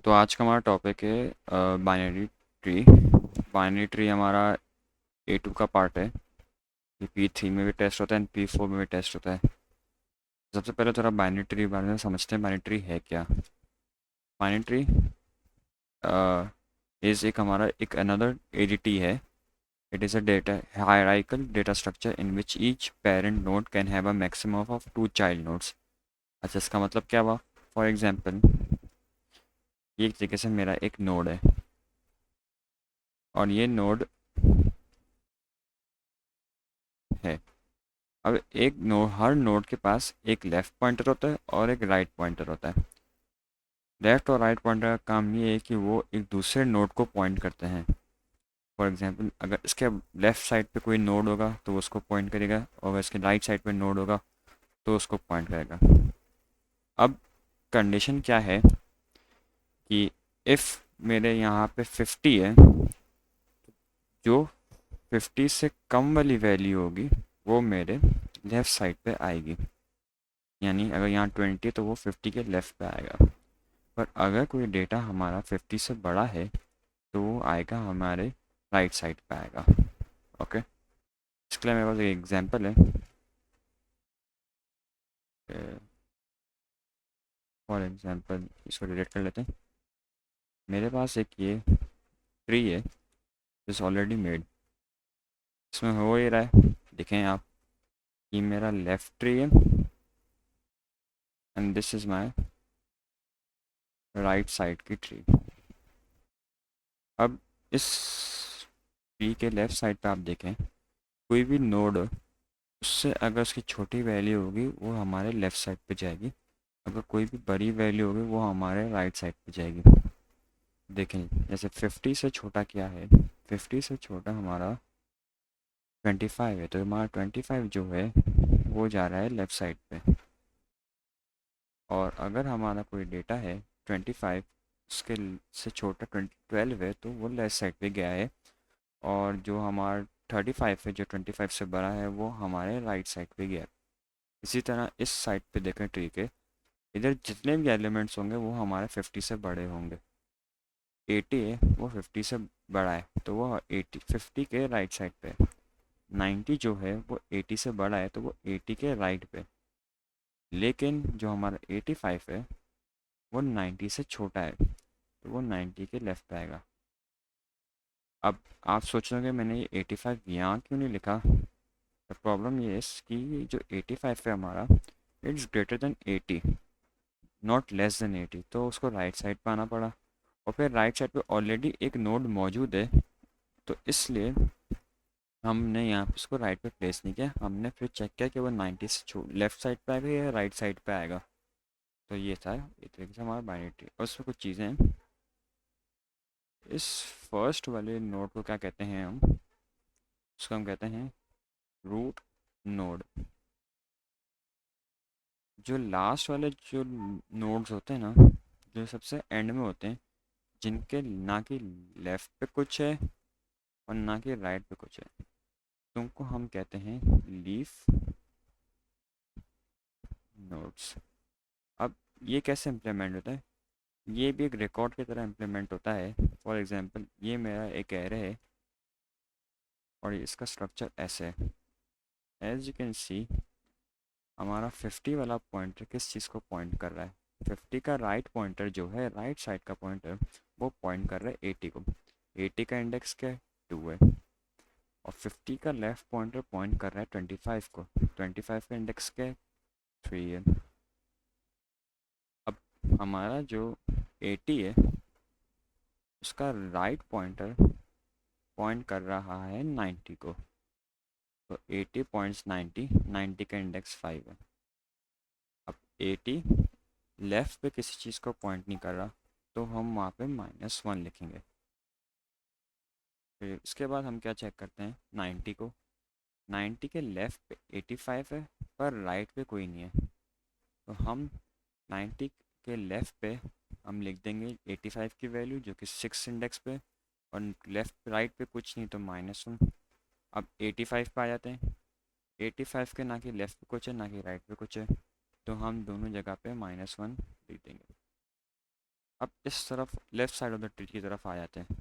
तो आज का हमारा टॉपिक है बाइनरी ट्री। बाइनरी ट्री हमारा A2 का पार्ट है। ये P3 में भी टेस्ट होता है एंड P4 में भी टेस्ट होता है। सबसे पहले थोड़ा बाइनरी ट्री के बारे में समझते हैं। बाइनरी ट्री है क्या? बाइनरी ट्री इज़ एक हमारा एक अनदर ADT है। It is a data hierarchical data structure in which each parent node can have a maximum of 2 child nodes. अच्छा, इसका मतलब क्या हुआ? फॉर एग्जांपल, ये एक तरीके से मेरा एक नोड है और ये नोड है। अब एक नोड, हर नोड के पास एक लेफ़्ट पॉइंटर होता है और एक राइट पॉइंटर होता है। लेफ़्ट और राइट पॉइंटर का काम ये है कि वो एक दूसरे नोड को पॉइंट करते हैं। फॉर एग्जांपल, अगर इसके लेफ़्ट साइड पे कोई नोड होगा तो उसको पॉइंट करेगा, और अगर इसके राइट साइड पे नोड होगा तो उसको पॉइंट करेगा। अब कंडीशन क्या है कि इफ़ मेरे यहाँ पे 50 है, जो 50 से कम वाली वैल्यू होगी वो मेरे लेफ़्ट साइड पे आएगी। यानी अगर यहाँ 20 है तो वो 50 के लेफ़्ट पे आएगा। पर अगर कोई डेटा हमारा 50 से बड़ा है तो वो आएगा हमारे राइट साइड पे आएगा। ओके, इसके लिए मेरे पास एक एग्जांपल है। फॉर एग्जांपल इसको डिलीट कर लेते हैं। मेरे पास एक ये ट्री है दिस ऑलरेडी मेड। इसमें हो ये रहा है, देखें आप, ये मेरा लेफ्ट ट्री है and this is my right side की ट्री। अब इस ट्री के लेफ्ट साइड पे आप देखें, कोई भी नोड उससे अगर उसकी छोटी वैल्यू होगी वो हमारे लेफ़्ट साइड पे जाएगी, अगर कोई भी बड़ी वैल्यू होगी वो हमारे राइट साइड पे जाएगी। देखें, जैसे 50 से छोटा क्या है? 50 से छोटा हमारा 25 है, तो हमारा 25 जो है वो जा रहा है लेफ़्ट साइड पे। और अगर हमारा कोई डेटा है 25 उसके से छोटा 12 है तो वो लेफ़्ट साइड पे गया है। और जो हमारा 35 है, जो 25 से बड़ा है, वो हमारे राइट साइड पे गया है। इसी तरह इस साइड पे देखें ट्री के, इधर जितने भी एलिमेंट्स होंगे वो हमारे 50 से बड़े होंगे। 80 है, वो 50 से बड़ा है तो वो 50 के राइट साइड पे है। 90 जो है वो 80 से बड़ा है तो वो 80 के राइट पे। लेकिन जो हमारा 85 है वो 90 से छोटा है तो वो 90 के लेफ्ट पे आएगा। अब आप सोच रहे होंगे मैंने ये 85 यहाँ क्यों नहीं लिखा? द प्रॉब्लम ये है कि जो 85 है हमारा, it's greater than 80, not less than 80, तो उसको राइट साइड पे आना पड़ा। और फिर राइट साइड पे ऑलरेडी एक नोड मौजूद है, तो इसलिए हमने यहाँ पे इसको राइट पे प्लेस नहीं किया। हमने फिर चेक किया कि वो 90 से लेफ्ट साइड पे आएगा या राइट साइड पे आएगा। तो ये था एक तरीके से हमारा बाइनरी ट्री। और उसमें कुछ चीज़ें हैं। इस फर्स्ट वाले नोड को क्या कहते हैं हम? उसको हम कहते हैं रूट नोड। जो लास्ट वाले जो नोड्स होते हैं ना, जो सबसे एंड में होते हैं, जिनके ना कि लेफ़्ट पे कुछ है और ना कि राइट पे कुछ है, तुमको हम कहते हैं लीफ नोड्स। अब ये कैसे इम्प्लीमेंट होता है? ये भी एक रिकॉर्ड की तरह इम्प्लीमेंट होता है। फॉर एग्जांपल, ये मेरा एक एरे है और इसका स्ट्रक्चर ऐसे है। एज यू कैन सी, हमारा 50 वाला पॉइंटर किस चीज़ को पॉइंट कर रहा है? 50 का राइट पॉइंटर जो है, राइट साइड का पॉइंटर, वो पॉइंट कर रहा है 80 को। 80 का इंडेक्स क्या है? 2 है। और 50 का लेफ्ट पॉइंटर पॉइंट कर रहा है 25 को। 25 का इंडेक्स क्या है? 3 है। अब हमारा जो 80 है उसका राइट पॉइंटर पॉइंट कर रहा है 90 को। तो 80 पॉइंट्स 90, 90 का इंडेक्स 5 है। अब 80 लेफ़्ट पे किसी चीज़ को पॉइंट नहीं कर रहा, तो हम वहाँ पे -1 लिखेंगे। फिर इसके बाद हम क्या चेक करते हैं? 90 को। 90 के लेफ़्ट पे 85 है पर राइट पे कोई नहीं है, तो हम 90 के लेफ़्ट पे हम लिख देंगे 85 की वैल्यू जो कि 6 इंडेक्स पे, और लेफ़्ट राइट पे कुछ नहीं तो -1। अब 85 पे आ जाते हैं। 85 के ना कि लेफ़्ट पे कुछ है ना कि राइट पे कुछ है, तो हम दोनों जगह पे -1 लिख देंगे। अब इस तरफ left side of the tree की तरफ आ जाते हैं।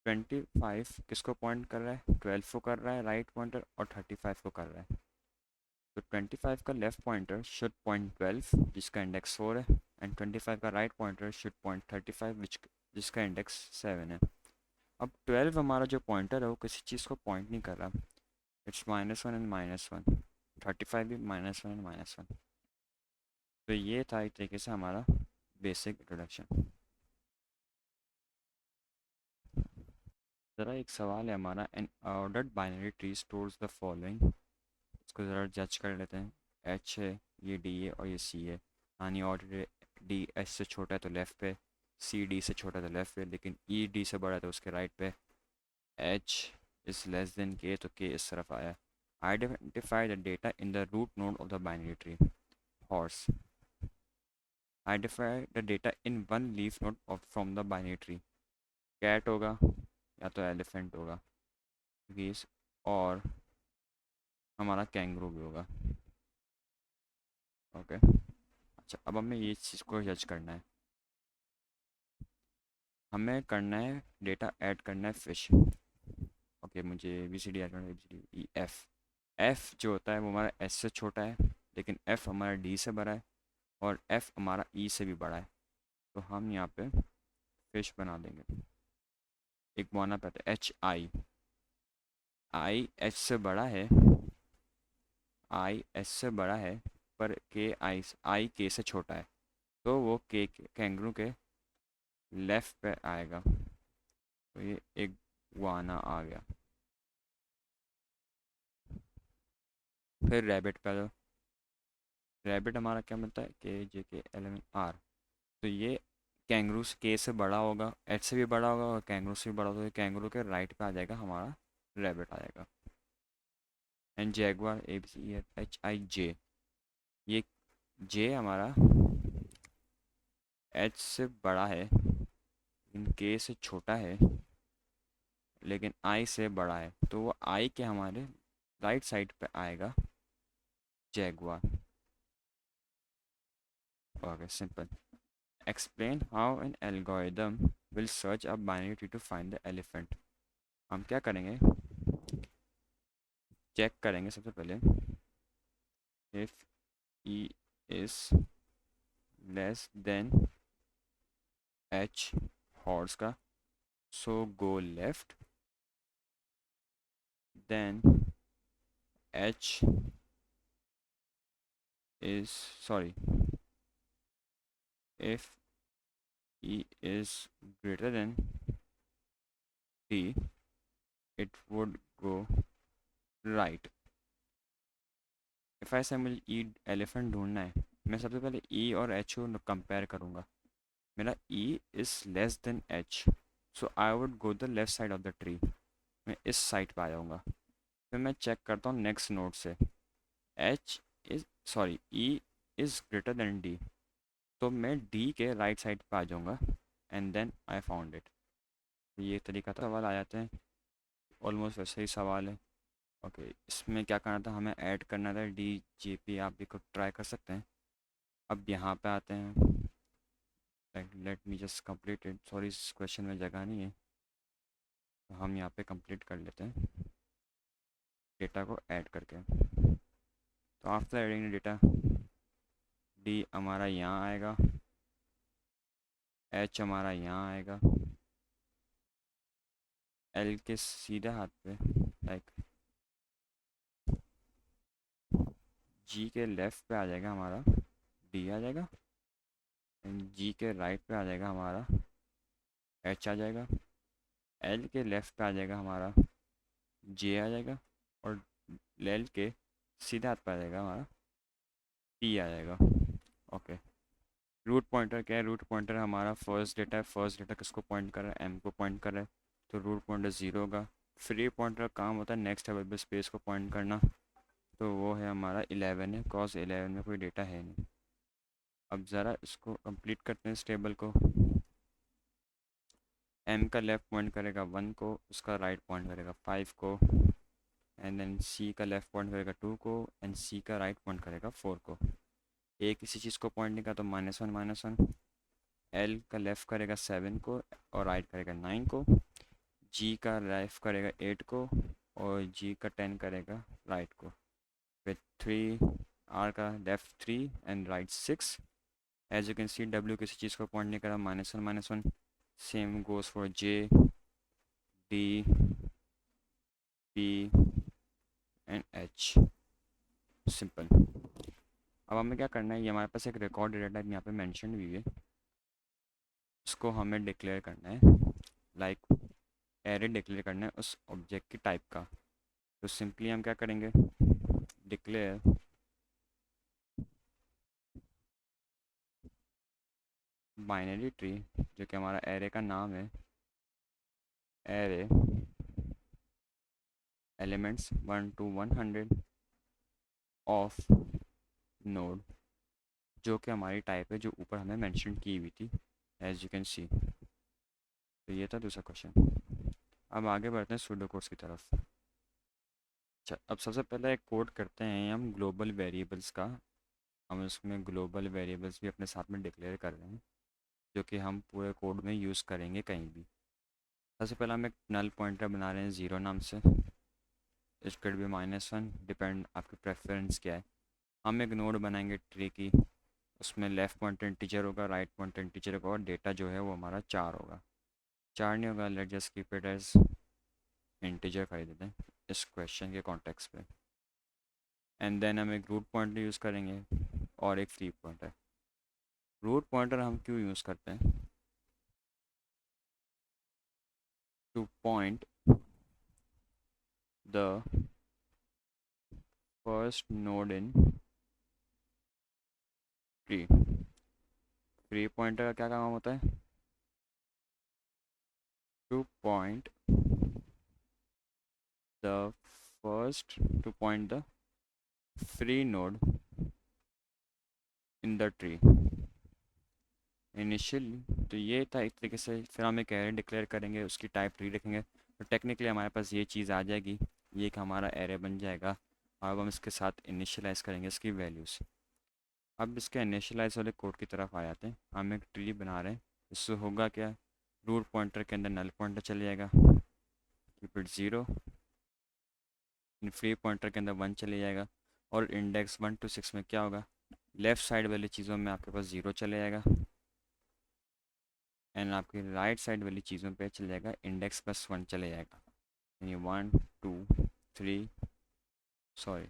25 किसको पॉइंट कर रहा है? 12 को कर रहा है राइट पॉइंटर, और 35 को कर रहा है। तो 25 का लेफ्ट पॉइंटर शुड पॉइंट 12 जिसका इंडेक्स 4 है, एंड 25 का राइट पॉइंटर शुड पॉइंट 35 जिसका इंडेक्स 7 है। अब 12 हमारा जो पॉइंटर है वो किसी चीज़ को पॉइंट नहीं कर रहा, इट्स -1 एंड -1। 35 भी -1 एंड -1। तो ये था एक तरीके से हमारा बेसिक इंट्रोडक्शन। ज़रा एक सवाल है हमारा, N ordered binary tree stores the following. इसको ज़रा जज कर लेते हैं। एच है, ये डी है और ये सी है। यानी ऑर्डर डी एच से छोटा है तो लेफ़्ट पे, सी डी से छोटा है तो लेफ़्ट पे, लेकिन ई डी से बड़ा है तो उसके राइट पे। एच इज़ लेस देन के तो के इस तरफ आया। Identify the data in the root node of the binary tree. Horse. Identify the data in one leaf node of from the binary tree. Cat होगा या तो एलिफेंट होगा, गीस, और हमारा कैंगरू भी होगा। ओके। अच्छा, अब हमें ये चीज़ को जज करना है। हमें करना है डेटा ऐड करना है फिश। ओके, मुझे बी सी डी ऐड करना है, B C D E F. F जो होता है वो हमारा एस से छोटा है, लेकिन एफ हमारा डी से बड़ा है, और एफ हमारा ई से भी बड़ा है। तो हम यहाँ पे फिश बना देंगे। एक बना पे आता है एच आई। आई एच से बड़ा है, आई एच से बड़ा है, पर के आई के से छोटा है, तो वो के कैंगरू के लेफ्ट पे आएगा। तो ये एक वाना आ गया। फिर रैबिट पे आ। रैबिट हमारा क्या बनता है? के जे के 11 आर। तो ये कैंगरू के से बड़ा होगा, एच से भी बड़ा होगा, और कैंगरू से भी बड़ा होगा, तो कैंगरू के राइट पे आ जाएगा हमारा रैबिट आएगा। And jaguar A B C H I J. ये जे हमारा एच से बड़ा है, लेकिन के से छोटा है, लेकिन आई से बड़ा है, तो वो आई के हमारे राइट साइड पे आएगा jaguar. Okay, simple. Explain how an algorithm will search a binary tree to find the elephant. हम क्या करेंगे? चेक करेंगे सबसे पहले, if E is less than H, horse का, so go left, then H is sorry, if E is greater than D, it would go right. If ऐसे मुझे ई elephant ढूंढना है, मैं सबसे पहले ई और एच को कंपेयर करूँगा। मेरा E is less than H, so I would go the left side of the tree. मैं इस साइड पे आ जाऊँगा। फिर मैं चेक करता हूँ नेक्स्ट नोड से, H is sorry E is greater than D, तो मैं डी के राइट साइड पे आ जाऊँगा, and then I found it. ये तरीका था। सवाल आ जाते हैं, ऑलमोस्ट वैसे ही सवाल है। ओके, इसमें क्या करना था? हमें ऐड करना था डी जे पी। आप भी को ट्राई कर सकते हैं। अब यहाँ पे आते हैं, let me just complete it. Sorry, इस क्वेश्चन में जगह नहीं है, तो हम यहाँ पे कंप्लीट कर लेते हैं डेटा को ऐड करके। तो आफ्टर एडिंग डेटा, डी हमारा यहाँ आएगा, एच हमारा यहाँ आएगा, एल के सीधे हाथ पे लाइक जी के लेफ़्ट पे आ जाएगा हमारा डी आ जाएगा, एंड जी के राइट पे आ जाएगा हमारा एच आ जाएगा, एल के लेफ़्ट पे आ जाएगा हमारा जे आ जाएगा, और एल के सीधे हाथ पे आ जाएगा हमारा पी आ जाएगा। ओके। रूट पॉइंटर क्या है? रूट पॉइंटर हमारा फर्स्ट डेटा है। फर्स्ट डेटा किसको पॉइंट कर रहा है? एम को पॉइंट कर रहा है, तो रूट पॉइंटर 0 होगा। फ्री पॉइंटर का काम होता है नेक्स्ट टेबल पे स्पेस को पॉइंट करना, तो वो है हमारा 11 है, कॉज 11 में कोई डेटा है नहीं। अब ज़रा इसको कंप्लीट करते हैं इस टेबल को। एम का लेफ़्ट पॉइंट करेगा 1 को, उसका राइट पॉइंट करेगा 5 को, एंड देन सी का लेफ़्ट पॉइंट करेगा 2 को, एंड सी का राइट पॉइंट करेगा 4 को। ए किसी चीज़ को पॉइंट नहीं करा तो -1 -1, एल का लेफ़्ट करेगा 7 को और राइट करेगा 9 को, जी का लेफ़्ट करेगा 8 को और जी का 10 करेगा राइट को, फिर 3 आर का left 3 and right 6। As you can see W किसी चीज़ को पॉइंट नहीं करा, -1 same goes for J, D, P and H. Simple. अब हमें क्या करना है, ये हमारे पास एक रिकॉर्ड डेटा टाइप यहाँ पे मेंशन हुई है, इसको हमें डिक्लेयर करना है, लाइक एरे डिक्लेयर करना है उस ऑब्जेक्ट की टाइप का। तो सिंपली हम क्या करेंगे, डिक्लेयर बाइनरी ट्री, जो कि हमारा एरे का नाम है, array elements 1 to 100 of node, जो कि हमारी टाइप है जो ऊपर हमें मेंशन की हुई थी, एज यू कैन सी। तो ये था दूसरा क्वेश्चन। अब आगे बढ़ते हैं सूडो कोड्स की तरफ। अच्छा, अब सबसे पहले एक कोड करते हैं हम ग्लोबल वेरिएबल्स का। हम इसमें ग्लोबल वेरिएबल्स भी अपने साथ में डिक्लेयर कर रहे हैं, जो कि हम पूरे कोड में यूज़ करेंगे कहीं भी। सबसे पहले हम एक नल पॉइंटर बना रहे हैं 0 नाम से, इट कुड भी -1, डिपेंड आपकी प्रेफरेंस क्या है। हम एक नोड बनाएंगे ट्री की, उसमें लेफ़्ट पॉइंटर इंटीजर होगा, राइट पॉइंटर इंटीजर होगा और डेटा जो है वो हमारा 4 होगा। 4 नहीं होगा, let just keep it as integer कर देते हैं इस क्वेश्चन के कॉन्टेक्स्ट पे। एंड देन हम एक रूट पॉइंटर यूज़ करेंगे और एक फ्री पॉइंटर। रूट पॉइंटर हम क्यों यूज़ करते हैं, two point the first node in tree. Free pointer का क्या काम होता है, two point the two point the free node in the tree initially. तो ये था एक तरीके से। फिर हम एक एरे डिक्लेयर करेंगे, उसकी टाइप ट्री रखेंगे, तो टेक्निकली हमारे पास ये चीज़ आ जाएगी, ये एक हमारा एरे बन जाएगा। अब हम इसके साथ इनिशियलाइज़ करेंगे इसकी वैल्यूज़। अब इसके इनिशियलाइज वाले कोड की तरफ आ जाते हैं। हम एक ट्री बना रहे हैं, इससे होगा क्या, रूट पॉइंटर के अंदर नल पॉइंटर चले जाएगा, कीप इट 0, फ्री पॉइंटर के अंदर 1 चले जाएगा, और इंडेक्स 1 to 6 में क्या होगा, लेफ़्ट साइड वाली चीज़ों में आपके पास 0 चले जाएगा, एंड आपकी राइट साइड वाली चीज़ों पे चले जाएगा इंडेक्स +1 चले जाएगा, यानी 1 2 3 सॉरी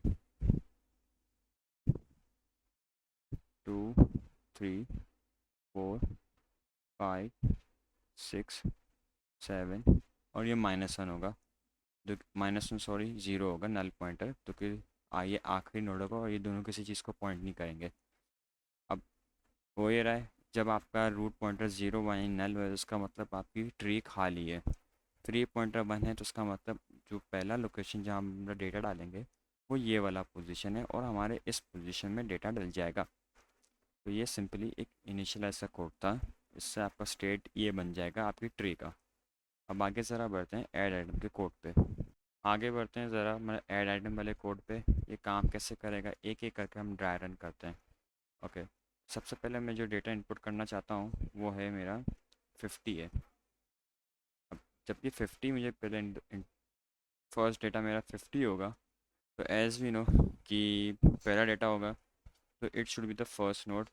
2 3 4 5 6 7, और ये -1 होगा, जो -1 सॉरी 0 होगा नल पॉइंटर, तो कि ये आखिरी नोड होगा और ये दोनों किसी चीज़ को पॉइंट नहीं करेंगे। अब हो ये रहा है, जब आपका रूट पॉइंटर 0 1 नल है, उसका मतलब आपकी ट्री खाली है। फ्री पॉइंटर 1 है, तो उसका मतलब जो पहला लोकेशन जहाँ हम डेटा डालेंगे वो ये वाला पोजीशन है, और हमारे इस पोजीशन में डेटा डल जाएगा। तो ये सिंपली एक इनिशियल ऐसा कोड था, इससे आपका स्टेट ये बन जाएगा आपकी ट्री का। अब आगे ज़रा बढ़ते हैं ऐड आइटम के कोड पे। आगे बढ़ते हैं ज़रा मैं ऐड आइटम वाले कोड पे। ये काम कैसे करेगा, एक एक करके हम ड्राई रन करते हैं। ओके, सबसे पहले मैं जो डेटा इनपुट करना चाहता हूँ वो है मेरा 50 है। अब जब ये 50 मुझे पहले फर्स्ट डेटा मेरा 50 होगा, तो एज़ वी नो कि पहला डेटा होगा, तो it should be the first node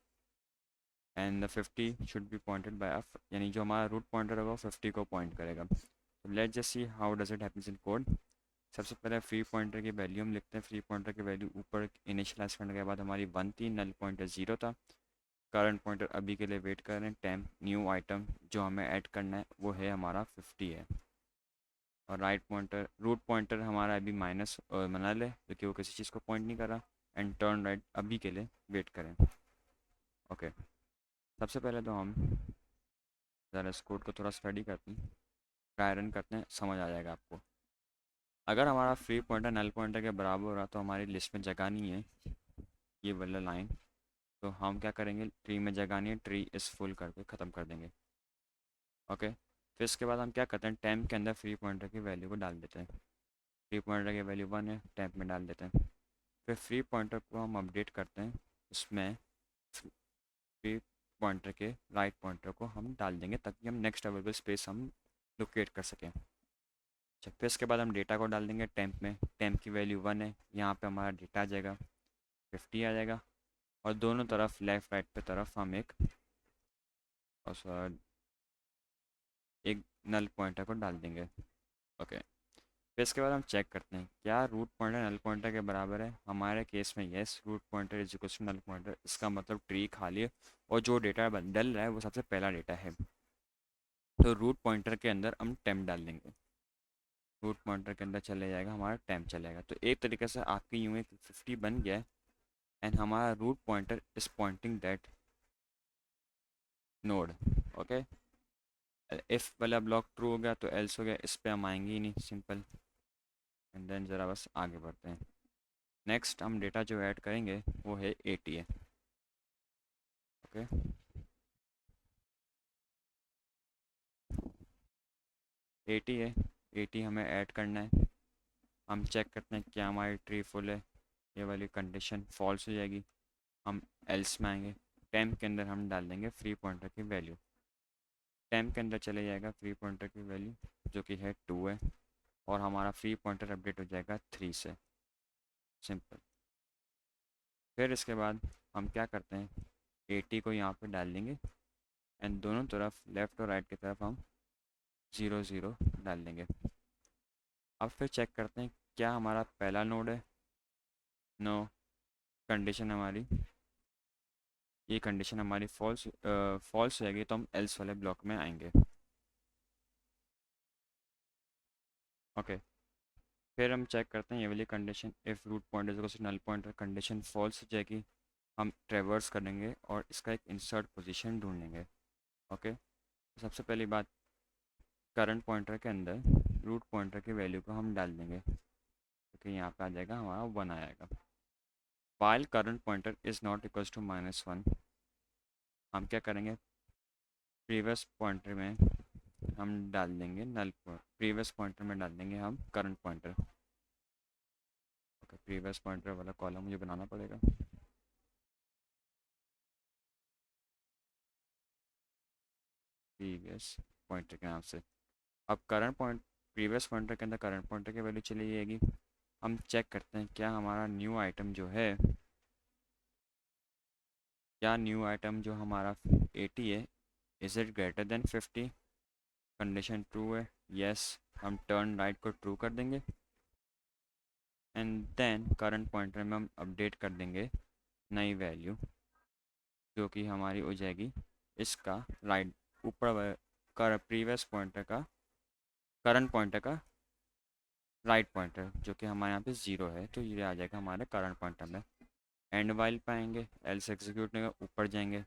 and the 50 should be pointed by a, यानी जो हमारा रूट पॉइंटर होगा 50 को पॉइंट करेगा। तो let's just see how does it happens in code. सबसे पहले फ्री पॉइंटर की वैल्यू हम लिखते हैं। फ्री पॉइंटर की वैल्यू ऊपर इनिशियलाइज करने के बाद हमारी 1 थी, नल पॉइंटर 0 था। करंट पॉइंटर अभी के लिए वेट कर रहे हैं, टेम्प न्यू आइटम जो हमें ऐड करना है वो है हमारा 50 है, और राइट पॉइंटर रूट पॉइंटर हमारा अभी माइनस मना ले क्योंकि वो किसी चीज़ को पॉइंट नहीं कर रहा, एंड टर्न राइट अभी के लिए वेट करें। ओके, सबसे पहले तो हम ज़रा इस कोड को थोड़ा स्टडी करते हैं, ट्राई रन करते हैं, समझ आ जाएगा आपको। अगर हमारा फ्री पॉइंटर नल पॉइंटर के बराबर हो रहा तो हमारी लिस्ट में जगह नहीं है ये वाला लाइन, तो हम क्या करेंगे, ट्री में जगह नहीं है, ट्री इस फुल करके ख़त्म कर देंगे। ओके, फिर इसके बाद हम क्या करते हैं, टेम्प के अंदर फ्री पॉइंटर की वैल्यू को डाल देते हैं। फ्री पॉइंटर की वैल्यू 1 है, टेम्प में डाल देते हैं। फिर फ्री पॉइंटर को हम अपडेट करते हैं, उसमें फ्री पॉइंटर के राइट पॉइंटर को हम डाल देंगे ताकि हम नेक्स्ट अवेलेबल स्पेस हम लोकेट कर सकें। अच्छा, फिर इसके बाद हम डेटा को डाल देंगे टेम्प में। टेम्प की वैल्यू 1 है, यहाँ पे हमारा डेटा आ जाएगा 50 आ जाएगा। और दोनों तरफ लेफ़्ट राइट पे तरफ हम एक नल पॉइंटर को डाल देंगे। ओके, फिर इसके बाद हम चेक करते हैं क्या रूट पॉइंटर नल पॉइंटर के बराबर है। हमारे केस में yes, root pointer is equal to null pointer. इसका मतलब ट्री खाली है और जो डेटा डल रहा है वो सबसे पहला डेटा है। तो रूट पॉइंटर के अंदर हम टेम्प डाल देंगे। रूट पॉइंटर के अंदर चले जाएगा हमारा टेम्प चलेगा। तो एक तरीके से आपकी यूँ एक 50 बन गया है एंड हमारा root pointer is pointing that node. Okay, if वाला ब्लॉक ट्रू हो गया तो एल्स हो गया, इस पर हम आएंगे ही नहीं, सिंपल। एंड देन ज़रा बस आगे बढ़ते हैं। नेक्स्ट हम डेटा जो ऐड करेंगे वो है 80 है। ओके, 80 है, 80 हमें ऐड करना है। हम चेक करते हैं क्या हमारी ट्री फुल है। ये वाली कंडीशन फॉल्स हो जाएगी, हम एल्स में आएंगे। टेम्प के अंदर हम डाल देंगे फ्री पॉइंटर की वैल्यू। टेम्प के अंदर चले जाएगा फ्री पॉइंटर की वैल्यू जो कि है 2 है, और हमारा फ्री पॉइंटर अपडेट हो जाएगा 3 से, सिंपल। फिर इसके बाद हम क्या करते हैं, 80 को यहाँ पे डाल देंगे एंड दोनों तरफ लेफ़्ट और राइट की तरफ हम 0 0 डाल देंगे। अब फिर चेक करते हैं क्या हमारा पहला नोड है। नो, कंडीशन हमारी ये कंडीशन हमारी फॉल्स फॉल्स रहेगी तो हम एल्स वाले ब्लॉक में आएंगे। ओके, फिर हम चेक करते हैं ये वाली condition, if root point is equal to null pointer, condition false हो जाएगी। हम ट्रेवर्स करेंगे और इसका एक इंसर्ट पोजीशन ढूंढेंगे। ओके, तो सबसे पहली बात, करंट पॉइंटर के अंदर रूट पॉइंटर की वैल्यू को हम डाल देंगे क्योंकि यहाँ पे आ जाएगा हमारा 1 आएगा। While current pointer is not equals to -1, हम क्या करेंगे, प्रीवियस पॉइंटर में हम डाल देंगे प्रीवियस पॉइंटर में डाल देंगे हम current pointer. Okay, previous pointer वाला कॉलम मुझे बनाना पड़ेगा। प्रीवियस पॉइंटर के नाम से अब करंट पॉइंट, प्रीवियस पॉइंटर के अंदर करंट पॉइंटर की वैल्यू चली जाएगी। हम चेक करते हैं क्या हमारा न्यू आइटम जो है, क्या न्यू आइटम जो हमारा 80 है, is it greater than 50। Condition true है, यस, हम टर्न राइट को ट्रू कर देंगे एंड देन करंट पॉइंटर में हम अपडेट कर देंगे नई वैल्यू जो कि हमारी हो जाएगी इसका राइट ऊपर कर प्रीवियस पॉइंटर का, करंट पॉइंटर का राइट पॉइंटर जो कि हमारे यहाँ पे 0 है, तो ये आ जाएगा हमारे करंट पॉइंटर में। एंड वाइल पाएंगे, एल्स एग्जीक्यूट नहीं, ऊपर जाएंगे,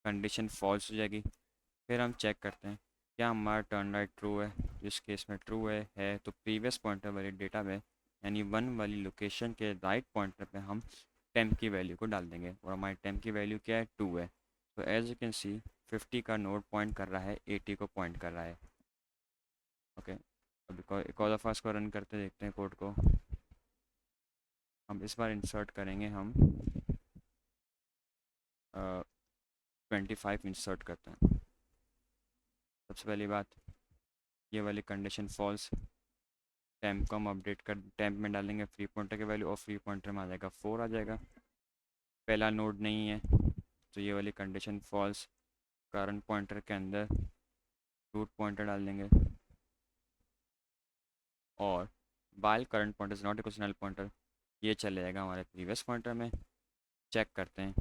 कंडीशन फॉल्स हो जाएगी। फिर हम चेक करते हैं क्या हमारा टर्न राइट ट्रू है। जिस केस में ट्रू है तो प्रीवियस पॉइंटर वाली डेटा में यानी 1 वाली लोकेशन के राइट पॉइंटर पे हम टेम्प की वैल्यू को डाल देंगे और हमारी टेम्प की वैल्यू क्या है, 2 है। तो एज यू कैन सी 50 का नोड पॉइंट कर रहा है, 80 को पॉइंट कर रहा है। ओके, अब एक और दफ़ा इसको रन करते देखते हैं कोड को। हम इस बार इंसर्ट करेंगे, हम 25 इंसर्ट करते हैं। सबसे पहली बात, ये वाली कंडीशन फॉल्स, टेम्प को हम अपडेट कर टेम्प में डालेंगे फ्री पॉइंटर की वैल्यू और फ्री पॉइंटर में आ जाएगा 4 आ जाएगा। पहला नोड नहीं है तो ये वाली कंडीशन फॉल्स, करंट पॉइंटर के अंदर रूट पॉइंटर डाल देंगे और while current pointer is not equal to null pointer, ये चले जाएगा हमारे प्रीवियस पॉइंटर में। चेक करते हैं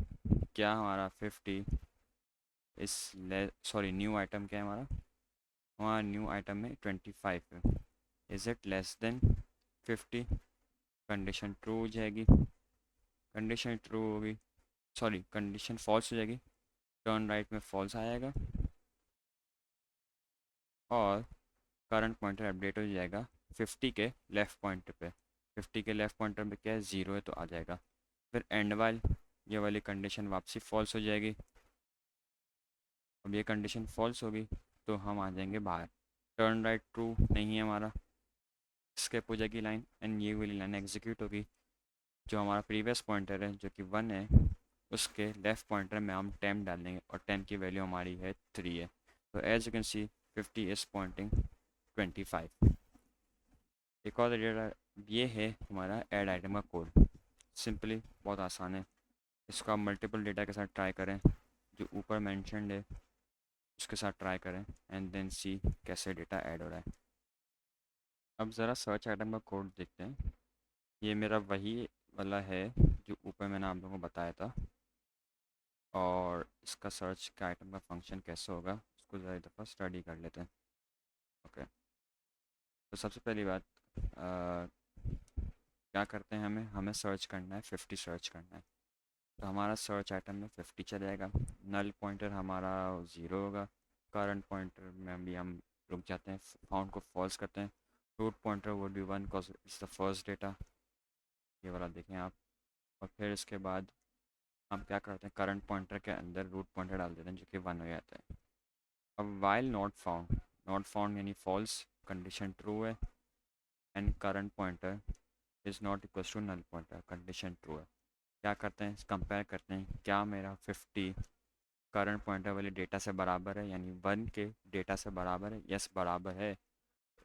क्या हमारा 50 इस सॉरी न्यू आइटम क्या है हमारा, हमारा न्यू आइटम में 25 है, is it less than 50। Condition true हो जाएगी, कंडीशन ट्रू होगी, सॉरी कंडीशन फॉल्स हो जाएगी, टर्न राइट में फॉल्स आएगा और करंट पॉइंटर अपडेट हो जाएगा 50 के लेफ़्ट पॉइंटर पे। 50 के लेफ़्ट पॉइंटर पे क्या है, 0 है तो आ जाएगा। फिर एंड वाइल, ये वाली कंडीशन वापसी फॉल्स हो जाएगी। अब ये कंडीशन फॉल्स होगी तो हम आ जाएंगे बाहर, टर्न राइट ट्रू नहीं है हमारा, स्किप हो जाएगी लाइन एंड ये वाली लाइन एग्जीक्यूट होगी। जो हमारा प्रीवियस पॉइंटर है जो कि 1 है उसके लेफ़्ट पॉइंटर में हम 10 डाल देंगे और 10 की वैल्यू हमारी है 3 है। तो as you can see 50 is pointing 25। एक और डेटा ये है हमारा ऐड आइटम का कोड। सिंपली बहुत आसान है। इसको आप मल्टीपल डेटा के साथ ट्राई करें, जो ऊपर मेंशन्ड है उसके साथ ट्राई करें एंड देन सी कैसे डेटा ऐड हो रहा है। अब ज़रा सर्च आइटम का कोड देखते हैं। ये मेरा वही वाला है जो ऊपर मैंने आप लोगों को बताया था, और इसका सर्च का आइटम का फंक्शन कैसे होगा उसको ज़रा एक दफ़ा स्टडी कर लेते हैं। ओके, तो सबसे पहली बात क्या करते हैं, हमें हमें सर्च करना है, 50 सर्च करना है। तो हमारा सर्च आइटम में 50 चलेगा। नल पॉइंटर हमारा 0 होगा। करंट पॉइंटर में भी हम रुक जाते हैं, फाउंड को फॉल्स करते हैं। Root pointer would be 1 because it's the first data, ये वाला देखें आप। और फिर इसके बाद हम क्या करते हैं, करंट पॉइंटर के अंदर रूट पॉइंटर डाल देते हैं जो कि 1 हो जाता है। अब वाइल नॉट फाउंड यानी फॉल्स, कंडीशन ट्रू है, and current pointer is not equal to null pointer, condition true है। क्या करते हैं, कंपेयर करते हैं क्या मेरा 50 करंट पॉइंटर वाले डेटा से बराबर है, यानी 1 के डेटा से बराबर है। यस बराबर है,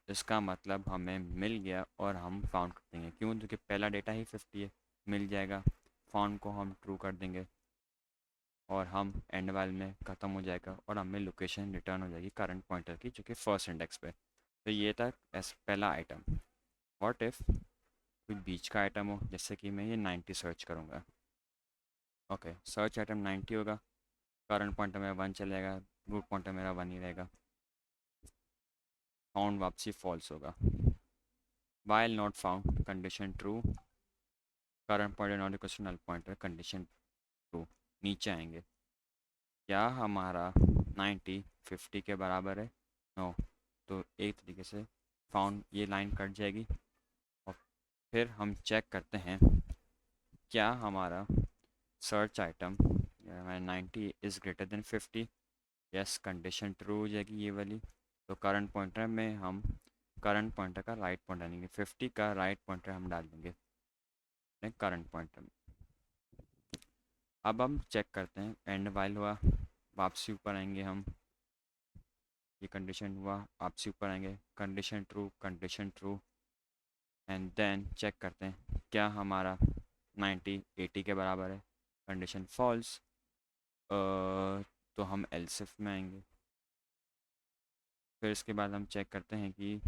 इसका मतलब हमें मिल गया और हम फाउंड कर देंगे। क्यों, क्योंकि पहला डेटा ही 50 है, मिल जाएगा। फाउंड को हम ट्रू कर देंगे और हम एंड वाइल में ख़त्म हो जाएगा और हमें लोकेशन रिटर्न हो जाएगी करंट पॉइंटर की, जो कि फर्स्ट इंडेक्स पे। तो ये था पहला आइटम। व्हाट इफ़ कोई बीच का आइटम हो, जैसे कि मैं ये 90 सर्च करूँगा। ओके, सर्च आइटम 90 होगा, करंट पॉइंटर मेरा 1 चलेगा, रूट पॉइंटर मेरा 1 ही रहेगा। फाउंड वापसी फॉल्स होगा। While not found, condition true, current pointer not equal to null pointer, condition true. नीचे आएंगे, क्या हमारा 90 50 के बराबर है? नो। तो एक तरीके से फाउंड ये लाइन कट जाएगी। और फिर हम चेक करते हैं क्या हमारा search item 90 is greater then 50। Yes, condition true हो जाएगी ये वाली। तो करंट पॉइंटर में हम करंट पॉइंटर का राइट पॉइंटर डालेंगे, 50 का राइट पॉइंटर हम डाल देंगे करंट पॉइंटर में। अब हम चेक करते हैं, एंड वाइल हुआ, वापसी ऊपर आएंगे हम, ये कंडीशन हुआ, वापसी ऊपर आएंगे, condition true, and then check करते हैं क्या हमारा 90 80 के बराबर है, कंडीशन फॉल्स। तो हम एल्सिफ में आएंगे। फिर इसके बाद हम चेक करते हैं कि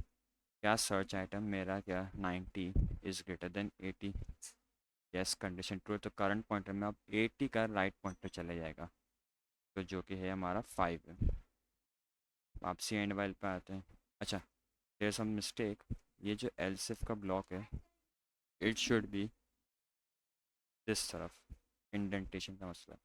क्या सर्च आइटम मेरा क्या 90 is greater then 80। Yes, condition true. तो करंट पॉइंटर में अब 80 का राइट पॉइंटर चले जाएगा, तो जो कि है हमारा 5 है। वापसी एंड वाइल पे आते हैं। अच्छा, देयर सम मिस्टेक, ये जो एल्सिफ का ब्लॉक है इट शुड बी दिस तरफ, इंडेंटेशन का मसला।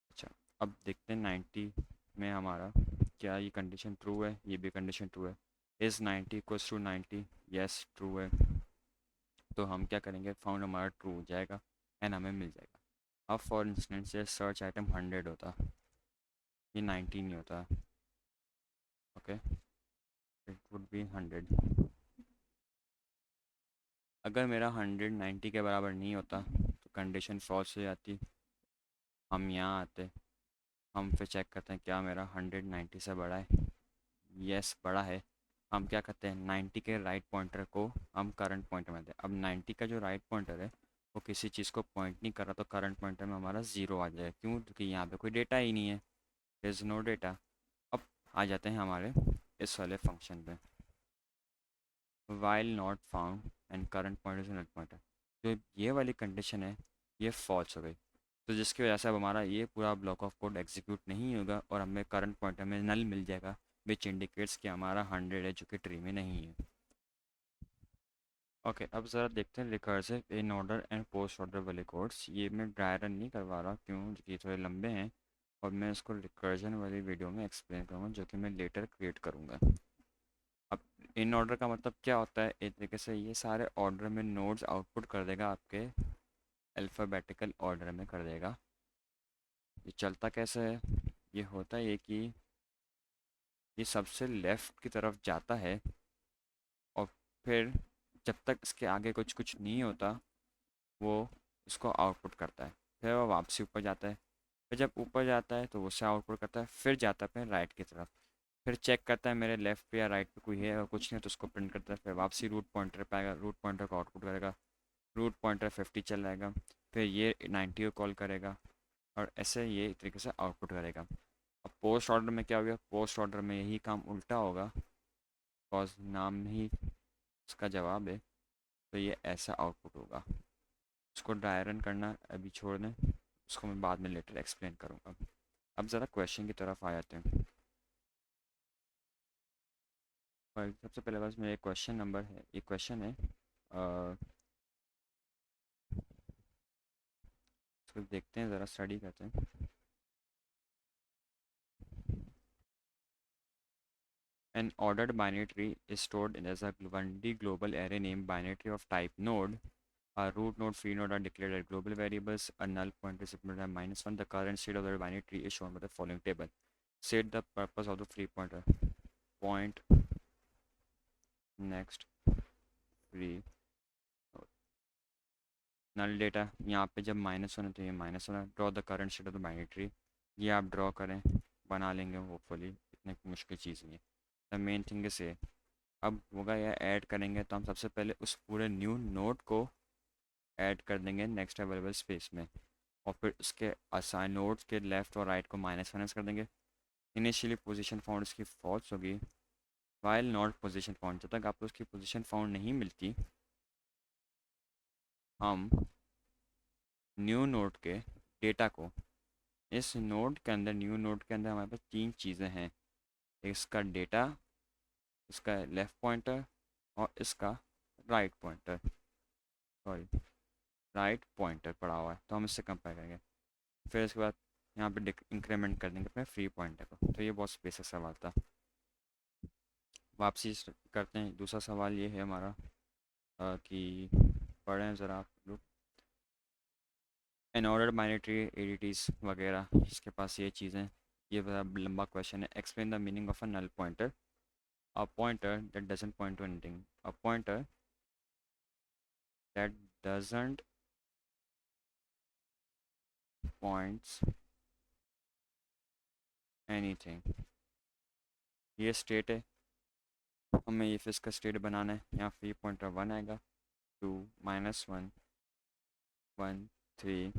अच्छा, अब देखते हैं 90 में हमारा क्या ये कंडीशन ट्रू है, ये भी कंडीशन ट्रू है। Is 90 equals to 90, yes true है। तो हम क्या करेंगे, फाउंड हमारा ट्रू हो जाएगा एंड हमें मिल जाएगा। अब फॉर इंस्टेंस ये सर्च आइटम 100 होता, ये 90 नहीं होता। Okay, it would be 100। अगर मेरा 100 90 के बराबर नहीं होता तो कंडीशन फॉल्स हो जाती। हम यहाँ आते, हम फिर चेक करते हैं क्या मेरा 100 90 से बड़ा है। यस बड़ा है। हम क्या करते हैं, 90 के राइट पॉइंटर को हम करंट पॉइंटर में दें। अब 90 का जो राइट पॉइंटर है वो किसी चीज़ को पॉइंट नहीं कर रहा, तो करंट पॉइंटर में हमारा 0 आ जाएगा। क्यों, क्योंकि यहाँ पे कोई डेटा ही नहीं है, देयर इज़ नो डेटा। अब आ जाते हैं हमारे इस वाले फंक्शन पे, while not found and current pointer is null pointer. जो ये वाली कंडीशन है ये फॉल्स हो गई, तो जिसकी वजह से अब हमारा ये पूरा ब्लॉक ऑफ कोड एग्जीक्यूट नहीं होगा और हमें करंट पॉइंटर में नल मिल जाएगा, विच इंडिकेट्स कि हमारा 100 है जो कि ट्री में नहीं है। ओके, अब ज़रा देखते हैं recursive in order and post order वाले कोड्स। ये मैं ड्राई रन नहीं करवा रहा, क्यों, क्योंकि थोड़े लंबे हैं और मैं इसको रिकर्जन वाली वीडियो में एक्सप्लेन करूँगा जो कि मैं लेटर क्रिएट करूँगा। अब इन ऑर्डर का मतलब क्या होता है, एक तरीके से ये सारे ऑर्डर में नोड्स आउटपुट कर देगा, आपके अल्फ़ाबेटिकल ऑर्डर में कर देगा। ये चलता कैसे है, ये होता है कि ये सबसे लेफ़्ट की तरफ जाता है और फिर जब तक इसके आगे कुछ कुछ नहीं होता वो इसको आउटपुट करता है। फिर वो वापसी ऊपर जाता है। फिर जब ऊपर जाता है तो उससे आउटपुट करता है, फिर जाता है अपने राइट की तरफ, फिर चेक करता है मेरे लेफ्ट पे या राइट पे कोई है, और कुछ नहीं तो उसको प्रिंट करता है, फिर वापसी रूट पॉइंटर पे आएगा, रूट पॉइंटर को आउटपुट करेगा, रूट पॉइंटर 50 चल जाएगा, फिर ये 90 को कॉल करेगा, और ऐसे ये तरीके से आउटपुट करेगा। अब पोस्ट ऑर्डर में क्या हो गया, पोस्ट ऑर्डर में यही काम उल्टा होगा, बिकॉज नाम ही इसका जवाब है, तो ये ऐसा आउटपुट होगा। उसको ड्राई रन करना अभी छोड़ दें, उसको मैं बाद में लेटर एक्सप्लेन करूँगा। अब ज़रा क्वेश्चन की तरफ आ जाते हैं। और सबसे पहले बस मेरे क्वेश्चन नंबर है, एक क्वेश्चन है, इसको देखते हैं, ज़रा स्टडी करते हैं। An ordered binary tree is stored as a 1D global array named binary tree of type node. A root node, free node are declared as global variables. A null pointer is implemented at -1. The current state of the binary tree is shown by the following table. State the purpose of the free pointer. Point next free node. Null data यहाँ पे जब -1 है तो ये -1 है. Draw the current state of the binary tree. ये आप draw करें, बना लेंगे होपफुली, इतनी मुश्किल चीज़ नहीं है. द मेन थिंग इज ये, अब होगा यह ऐड करेंगे तो हम सबसे पहले उस पूरे न्यू नोड को ऐड कर देंगे नेक्स्ट अवेलेबल स्पेस में, और फिर उसके असाइन नोड्स के लेफ्ट और राइट को -1 कर देंगे। इनिशियली पोजीशन फाउंड इसकी फॉल्स होगी, वाइल नॉट पोजीशन फाउंड, जब तक आपको उसकी पोजीशन फाउंड नहीं मिलती हम न्यू नोड के डेटा को, इस नोड के अंदर, न्यू नोड के अंदर हमारे पास तीन चीज़ें हैं, इसका डेटा, इसका लेफ़्ट पॉइंटर और इसका write pointer, sorry write pointer पड़ा हुआ है, तो हम इससे कंपेयर करेंगे। फिर इसके बाद यहाँ पे इंक्रीमेंट कर देंगे अपने फ्री पॉइंटर को। तो ये बहुत बेसिक सवाल था। वापसी करते हैं, दूसरा सवाल ये है हमारा कि पढ़ें ज़रा आप लोग। एन ऑर्डर बाइनरी एडिटीज़ वगैरह, इसके पास ये चीज़ें, ये बड़ा लंबा क्वेश्चन है। Explain the meaning of a null pointer. A pointer that doesn't point to anything, a pointer that doesn't points anything, ये स्टेट है, हमें ये फिर इसका स्टेट बनाना है। यहाँ फ्री पॉइंटर 1 आएगा, 2 -1 1 3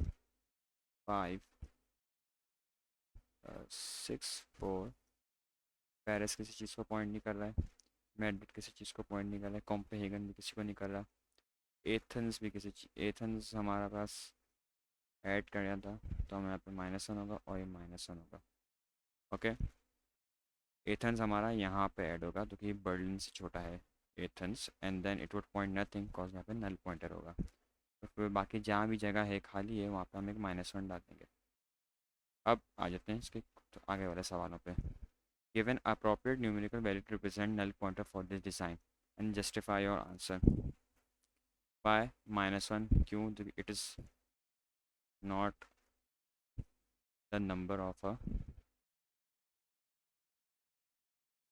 5 6 4। पेरिस किसी चीज़ को पॉइंट नहीं कर रहा है, मैड्रिड किसी चीज़ को पॉइंट नहीं कर रहा है, कोपेनहेगन भी किसी को नहीं कर रहा, एथेंस भी किसी एथेंस हमारा पास ऐड कर रहा था, तो हमें यहाँ पे -1 होगा और ये -1 होगा। ओके, एथेंस हमारा यहाँ पे ऐड होगा क्योंकि बर्लिन से छोटा है Athens, and then it would point nothing cause यहाँ पे नल पॉइंटर होगा। तो फिर बाकी जहाँ भी जगह है खाली है वहाँ पे हम एक -1 डाल देंगे। अब आ जाते हैं इसके आगे वाले सवालों पे। Given appropriate numerical value to represent null pointer for this design and justify your answer. Why -1? क्यों? It is not the number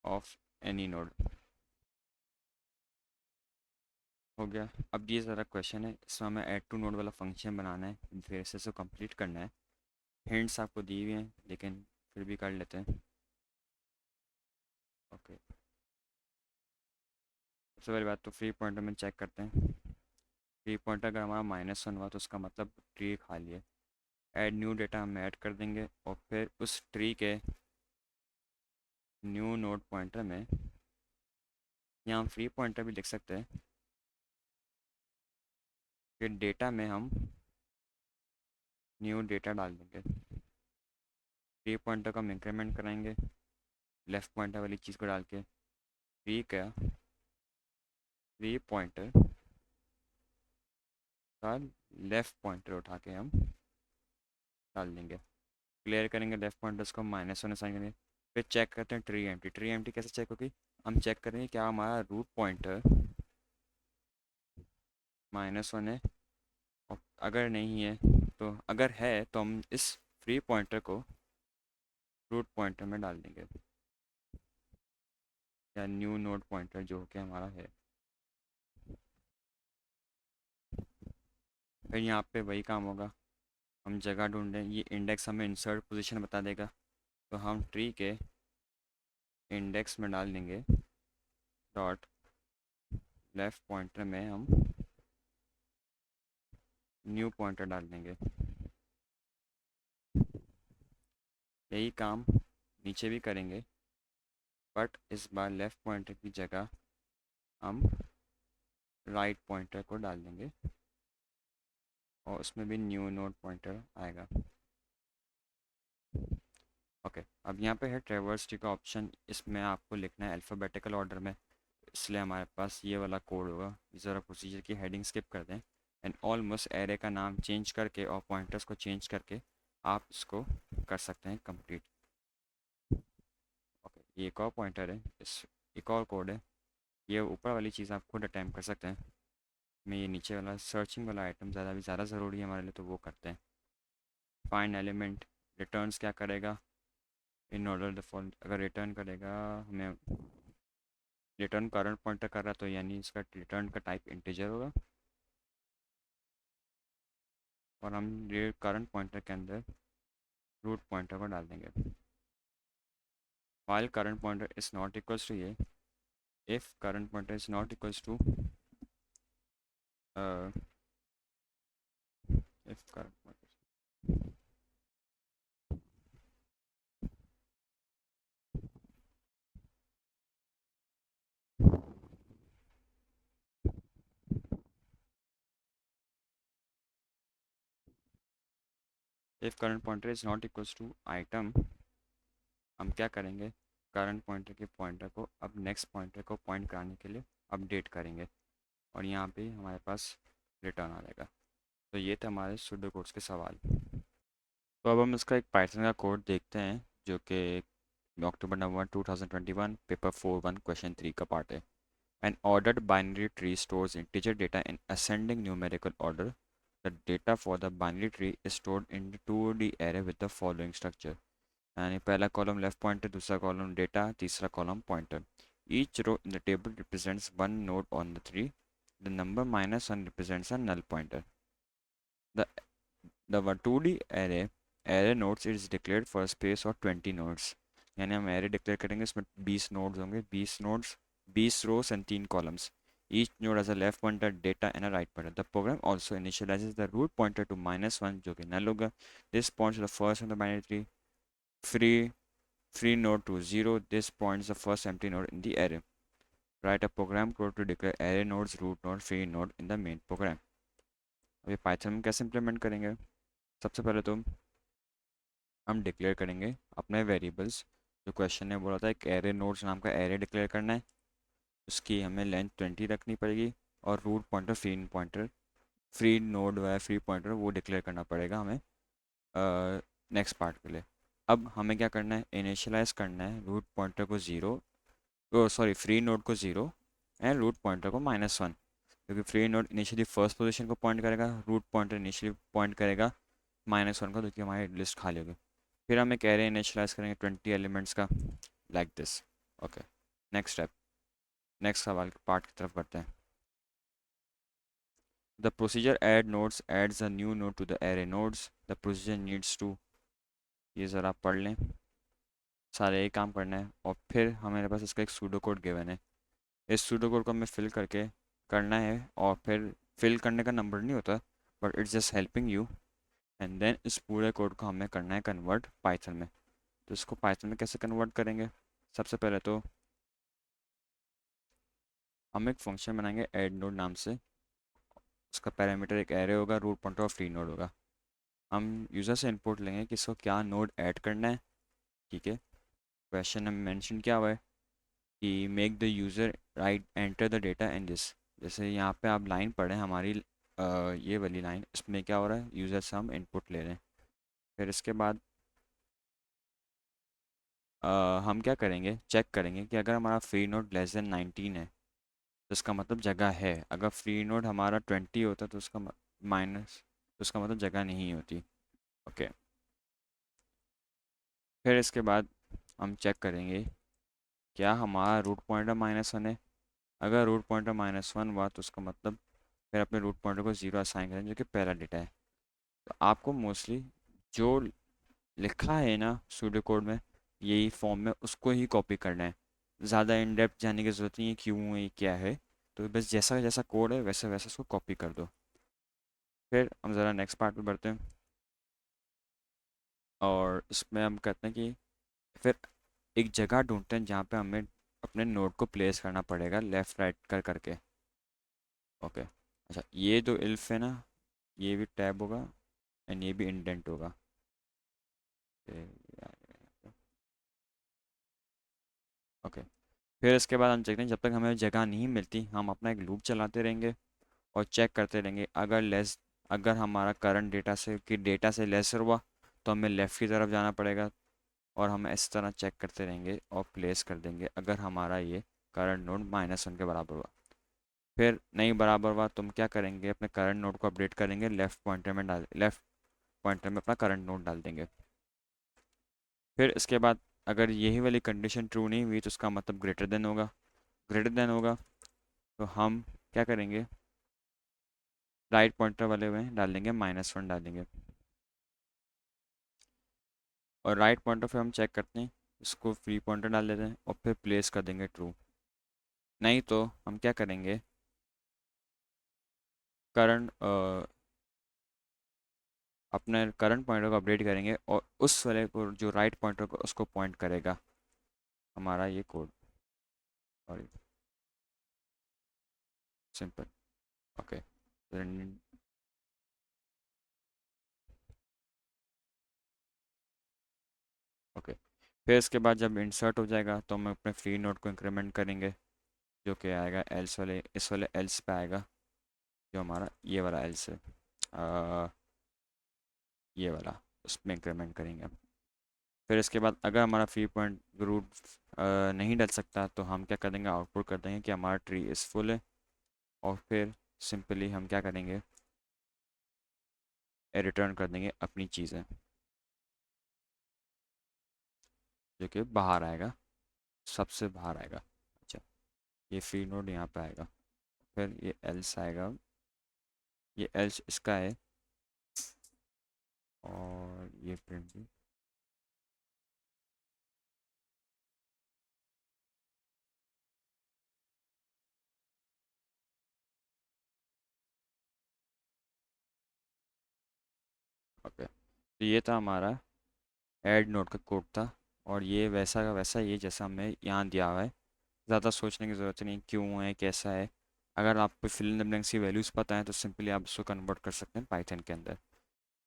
of any node. हो गया। अब ये ज़रा क्वेश्चन है, इसमें हमें ऐड टू नोड वाला फंक्शन बनाना है, फिर से कंप्लीट करना है। हिंट्स आपको दी हुई हैं लेकिन फिर भी कर लेते हैं। ओके, सबसे पहली बात तो फ्री पॉइंटर में चेक करते हैं। फ्री पॉइंटर अगर हमारा -1 हुआ तो उसका मतलब ट्री खाली है। ऐड न्यू डेटा हम ऐड कर देंगे, और फिर उस ट्री के न्यू नोड पॉइंटर में, यहाँ हम फ्री पॉइंटर भी लिख सकते हैं, फिर डेटा में हम न्यू डेटा डाल देंगे। फ्री पॉइंटर को हम इंक्रीमेंट कराएंगे लेफ़्ट पॉइंटर वाली चीज़ को डाल के, फ्री पॉइंटर का लेफ़्ट पॉइंटर उठा के हम डाल देंगे। क्लियर करेंगे लेफ़्ट पॉइंटर्स को, -1 असाइन करेंगे। फिर चेक करते हैं ट्री एम्प्टी। ट्री एम्प्टी कैसे चेक होगी, हम चेक करेंगे क्या हमारा रूट पॉइंटर -1 है, और अगर नहीं है तो, अगर है तो हम इस फ्री पॉइंटर को रूट पॉइंटर में डाल देंगे, या न्यू नोड पॉइंटर जो कि हमारा है। फिर यहाँ पे वही काम होगा, हम जगह ढूंढें, ये इंडेक्स हमें इंसर्ट पोजीशन बता देगा, तो हम ट्री के इंडेक्स में डाल देंगे डॉट लेफ़्ट पॉइंटर में हम न्यू पॉइंटर डाल देंगे। यही काम नीचे भी करेंगे, बट इस बार लेफ़्ट पॉइंटर की जगह हम राइट पॉइंटर को डाल देंगे और उसमें भी न्यू नोड पॉइंटर आएगा। ओके, अब यहाँ पे है ट्रैवर्स ट्री का ऑप्शन, इसमें आपको लिखना है अल्फ़ाबेटिकल ऑर्डर में, इसलिए हमारे पास ये वाला कोड होगा। ज़रा प्रोसीजर की हेडिंग स्किप कर दें एंड ऑलमोस्ट एरे का नाम चेंज करके और पॉइंटर्स को चेंज करके आप इसको कर सकते हैं कंप्लीट। ओके, ये एक और पॉइंटर है, इस एक और कोड है। ये ऊपर वाली चीज़ आप खुद अटैम्प्ट कर सकते हैं। मैं ये नीचे वाला सर्चिंग वाला आइटम ज़्यादा ज़रूरी है हमारे लिए, तो वो करते हैं। फाइंड एलिमेंट रिटर्न्स क्या करेगा, इन ऑर्डर द फॉल, अगर रिटर्न करेगा हमें, रिटर्न करंट पॉइंटर कर रहा है तो यानी इसका रिटर्न का टाइप इंटीजर होगा, और हम ये करंट पॉइंटर के अंदर रूट पॉइंटर को डाल देंगे। while current pointer is not equals to ये, if current pointer is not equals to uh, if current pointer if current pointer is not equals to item, हम क्या करेंगे, करंट पॉइंटर के पॉइंटर को अब नेक्स्ट पॉइंटर को point कराने के लिए अपडेट करेंगे, और यहाँ पे हमारे पास रिटर्न आ जाएगा। तो ये थे हमारे सूडो कोड्स के सवाल। तो अब हम इसका एक पाइथन का कोड देखते हैं, जो कि अक्टूबर 2021 पेपर 4-1 क्वेश्चन 3 का पार्ट है। An ordered binary tree stores integer data in ascending numerical order. The data for the binary tree is stored in the 2D array with the following structure. यानी पहला column left pointer, दूसरा column data, तीसरा column pointer. Each row in the table represents one node on the tree. The number -1 represents a null pointer. The the 2D array nodes is declared for a space of 20 nodes. यानी हम array declare करेंगे, इसमें 20 nodes होंगे, 20 nodes, 20 rows and 3 columns. Each node has a left pointer, data and a right pointer. The program also initializes the root pointer to -1 जो कि null होगा. This points to the first of the binary tree. Free node to 0. This points the first empty node in the array. Write a program code to declare array nodes, root node, free node in the main program. अब ये Python में कैसे implement करेंगे? सबसे पहले तो हम declare करेंगे अपने वेरिएबल्स। जो क्वेश्चन ने बोला था एक एरे नोड्स नाम का एरे डिक्लेयर करना है, उसकी हमें लेंथ 20 रखनी पड़ेगी, और रूट पॉइंटर फ्री नोड व फ्री पॉइंटर वो डिक्लेयर करना पड़ेगा हमें नेक्स्ट पार्ट के लिए। अब हमें क्या करना है, इनिशियलाइज करना है रूट पॉइंटर को 0, सॉरी फ्री नोड को 0 एंड रूट पॉइंटर को -1, क्योंकि free node initially first position को पॉइंट करेगा, रूट पॉइंटर इनिशियली पॉइंट करेगा -1 को, क्योंकि हमारी लिस्ट खाली होगी। फिर हम एक एरे इनिशियलाइज करेंगे 20 एलिमेंट्स का, like this. Okay, next step, next सवाल के पार्ट की तरफ बढ़ते हैं। The procedure add nodes adds a new node to the array nodes. The procedure needs to, ये ज़रा पढ़ लें, सारे यही काम करना है। और फिर हमारे पास इसका एक सूडो कोड गिवन है, इस सूडो कोड को हमें फिल करके करना है, और फिर फिल करने का नंबर नहीं होता, but it's just helping you. And then इस पूरे कोड को हमें करना है कन्वर्ट पाइथन में। तो इसको पाइथन में कैसे कन्वर्ट करेंगे? सबसे पहले तो हम एक फंक्शन बनाएंगे ऐड नोड नाम से, उसका पैरामीटर एक एरे होगा, रूट पॉइंटर और फ्री नोड होगा। हम यूज़र से इनपुट लेंगे कि इसको क्या नोड ऐड करना है, ठीक है। क्वेश्चन में मेंशन किया हुआ है कि make the user right enter the data in this. जैसे यहाँ पे आप लाइन पढ़ें हमारी, ये वाली लाइन, इसमें क्या हो रहा है, यूज़र से हम इनपुट ले रहे हैं। फिर इसके बाद हम क्या करेंगे, चेक करेंगे कि अगर हमारा फ्री नोड <19 है तो इसका मतलब जगह है, अगर फ्री नोड हमारा 20 होता तो उसका माइनस, तो उसका मतलब जगह नहीं होती। ओके, फिर इसके बाद हम चेक करेंगे क्या हमारा रूट पॉइंटर -1 है। अगर रूट पॉइंटर -1 हुआ तो उसका मतलब फिर अपने रूट पॉइंटर को 0 असाइन करें, जो कि पहला डेटा है। तो आपको मोस्टली जो लिखा है ना सूडो कोड में, यही फॉर्म में, उसको ही कॉपी करना है। ज़्यादा इन डेप्थ जाने की ज़रूरत नहीं है क्यों है क्या है। तो बस जैसा जैसा कोड है वैसे वैसे उसको कॉपी कर दो। फिर हम ज़रा नेक्स्ट पार्ट पे बढ़ते हैं, और इसमें हम कहते हैं कि फिर एक जगह ढूंढते हैं जहाँ पे हमें अपने नोड को प्लेस करना पड़ेगा, लेफ़्ट राइट कर करके। ओके, अच्छा ये जो इल्फ है ना, ये भी टैब होगा एंड ये भी इंडेंट होगा। ओके, फिर इसके बाद हम देखते हैं, जब तक हमें जगह नहीं मिलती हम अपना एक लूप चलाते रहेंगे और चेक करते रहेंगे। अगर हमारा करंट डेटा से लेस हुआ तो हमें लेफ़्ट की तरफ जाना पड़ेगा, और हम इस तरह चेक करते रहेंगे और प्लेस कर देंगे अगर हमारा ये करंट नोड -1 के बराबर हुआ। फिर नहीं बराबर हुआ तो हम क्या करेंगे, अपने करंट नोड को अपडेट करेंगे, लेफ़्ट पॉइंटर में अपना करंट नोड डाल देंगे। फिर इसके बाद अगर यही वाली कंडीशन ट्रू नहीं हुई तो उसका मतलब ग्रेटर देन होगा। तो हम क्या करेंगे, राइट पॉइंटर वाले में डाल देंगे, -1 डाल देंगे। और राइट पॉइंटर फिर हम चेक करते हैं, इसको फ्री पॉइंटर डाल देते हैं और फिर प्लेस कर देंगे ट्रू। नहीं तो हम क्या करेंगे, करंट अपने करंट पॉइंटर को अपडेट करेंगे और उस वाले को जो राइट पॉइंटर को उसको पॉइंट करेगा हमारा ये code. Sorry, simple. Okay, okay, फिर इसके बाद जब इंसर्ट हो जाएगा तो हम अपने फ्री नोड को इंक्रीमेंट करेंगे, जो कि आएगा एल्स वाले, इस वाले एल्स पे आएगा, जो हमारा ये वाला एल्स है, अ, ये वाला, उसमें इंक्रीमेंट करेंगे हम। फिर इसके बाद अगर हमारा फ्री पॉइंट रूट नहीं डल सकता तो हम क्या कर देंगे, आउटपुट कर देंगे कि हमारा ट्री इज़ फुल है। और फिर सिंपली हम क्या करेंगे, रिटर्न कर देंगे अपनी चीज़ें, जो कि बाहर आएगा, सबसे बाहर आएगा। अच्छा, ये फ्री नोड यहाँ पे आएगा, फिर ये एल्स आएगा, ये एल्स इसका है, और ये प्रिंट भी। ओके, तो ये था हमारा ऐड नोड का कोड था, और ये वैसा का वैसा ये जैसा हमें यहाँ दिया हुआ है। ज़्यादा सोचने की ज़रूरत नहीं क्यों है कैसा है। अगर आपको फिल इन द ब्लैंक्स की वैल्यूज़ पता है तो सिंपली आप उसको कन्वर्ट कर सकते हैं पाइथन के अंदर।